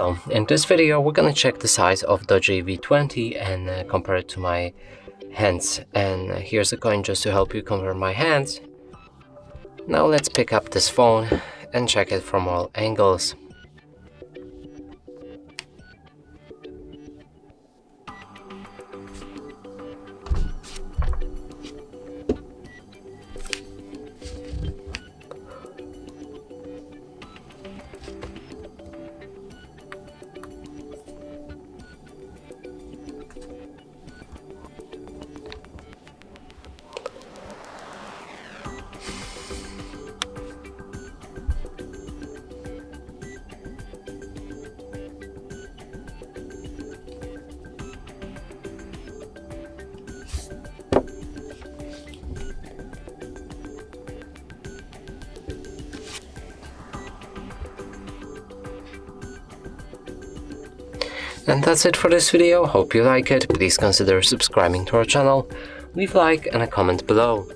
So in this video we're gonna check the size of DOOGEE V20 and compare it to my hands. And here's a coin just to help you compare my hands. Now let's pick up this phone and check it from all angles. And that's it for this video. Hope you like it. Please consider subscribing to our channel. Leave a like and a comment below.